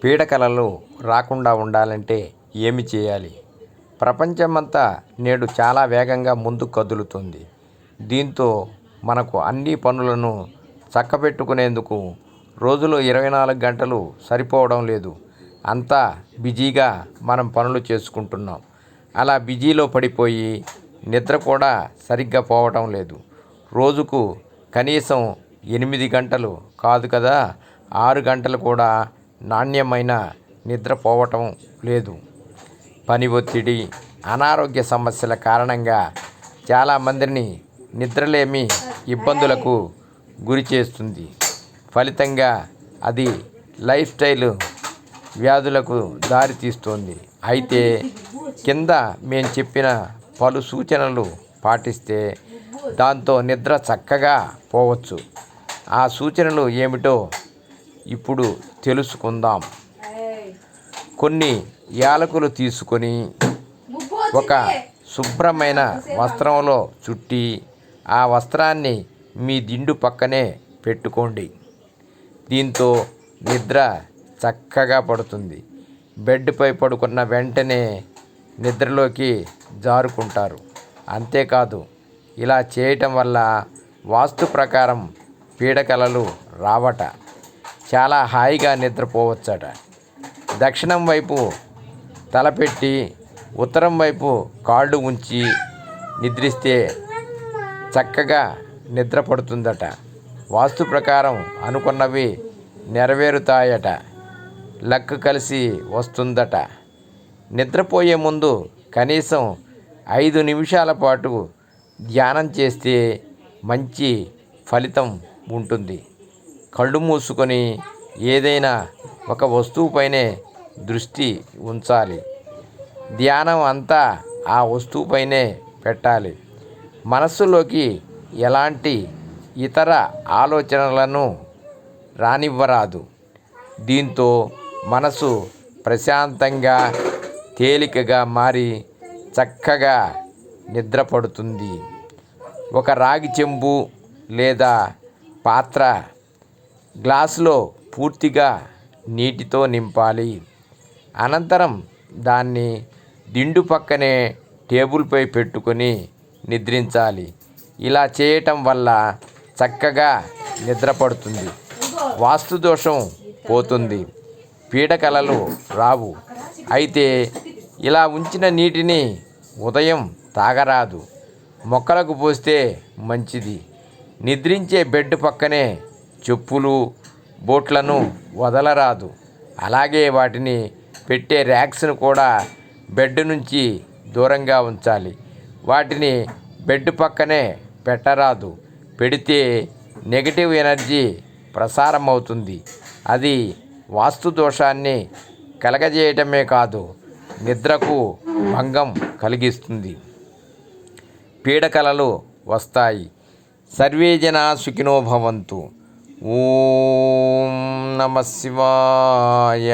పీడకలలు రాకుండా ఉండాలంటే ఏమి చేయాలి? ప్రపంచమంతా నేడు చాలా వేగంగా ముందుకు కదులుతుంది. దీంతో మనకు అన్ని పనులను చక్కబెట్టుకునేందుకు రోజులో 24 గంటలు సరిపోవడం లేదు. అంతా బిజీగా మనం పనులు చేసుకుంటున్నాం. అలా బిజీలో పడిపోయి నిద్ర కూడా సరిగ్గా పోవటం లేదు. రోజుకు కనీసం 8 గంటలు కాదు కదా, 6 గంటలు కూడా నాణ్యమైన నిద్ర పోవటం లేదు. పని ఒత్తిడి, అనారోగ్య సమస్యల కారణంగా చాలామందిని నిద్రలేమి ఇబ్బందులకు గురి చేస్తుంది. ఫలితంగా అది లైఫ్ స్టైల్ వ్యాధులకు దారితీస్తుంది. అయితే కింద మేము చెప్పిన పలు సూచనలు పాటిస్తే దాంతో నిద్ర చక్కగా పోవచ్చు. ఆ సూచనలు ఏమిటో ఇప్పుడు తెలుసుకుందాం. కొన్ని యాలకులు తీసుకొని ఒక శుభ్రమైన వస్త్రంలో చుట్టి ఆ వస్త్రాన్ని మీ దిండు పక్కనే పెట్టుకోండి. దీంతో నిద్ర చక్కగా పడుతుంది. బెడ్పై పడుకున్న వెంటనే నిద్రలోకి జారుకుంటారు. అంతేకాదు, ఇలా చేయటం వల్ల వాస్తు ప్రకారం పీడకలలు రావట. చాలా హాయిగా నిద్రపోవచ్చట. దక్షిణం వైపు తలపెట్టి ఉత్తరం వైపు కాళ్ళు ఉంచి నిద్రిస్తే చక్కగా నిద్ర పడుతుందట. వాస్తు ప్రకారం అనుకున్నవి నెరవేరుతాయట. లక్ కలిసి వస్తుందట. నిద్రపోయే ముందు కనీసం 5 నిమిషాల పాటు ధ్యానం చేస్తే మంచి ఫలితం ఉంటుంది. కళ్ళు మూసుకొని ఏదైనా ఒక వస్తువుపైనే దృష్టి ఉంచాలి. ధ్యానం అంతా ఆ వస్తువుపైనే పెట్టాలి. మనస్సులోకి ఎలాంటి ఇతర ఆలోచనలను రానివ్వరాదు. దీంతో మనసు ప్రశాంతంగా, తేలికగా మారి చక్కగా నిద్రపడుతుంది. ఒక రాగి చెంబు లేదా పాత్ర గ్లాసులో పూర్తిగా నీటితో నింపాలి. అనంతరం దాన్ని దిండు పక్కనే టేబుల్పై పెట్టుకొని నిద్రించాలి. ఇలా చేయటం వల్ల చక్కగా నిద్రపడుతుంది. వాస్తు దోషం పోతుంది. పీడకలలు రావు. అయితే ఇలా ఉంచిన నీటిని ఉదయం తాగరాదు. మొక్కలకు పోస్తే మంచిది. నిద్రించే బెడ్ పక్కనే చెప్పులు, బూట్లను వదలరాదు. అలాగే వాటిని పెట్టే ర్యాక్స్ను కూడా బెడ్ నుంచి దూరంగా ఉంచాలి. వాటిని బెడ్ పక్కనే పెట్టరాదు. పెడితే నెగిటివ్ ఎనర్జీ ప్రసారం అవుతుంది. అది వాస్తు దోషాన్ని కలగజేయటమే కాదు, నిద్రకు భంగం కలిగిస్తుంది. పీడకలలు వస్తాయి. సర్వే జనా సుఖినో భవంతు. ఓం నమః శివాయ.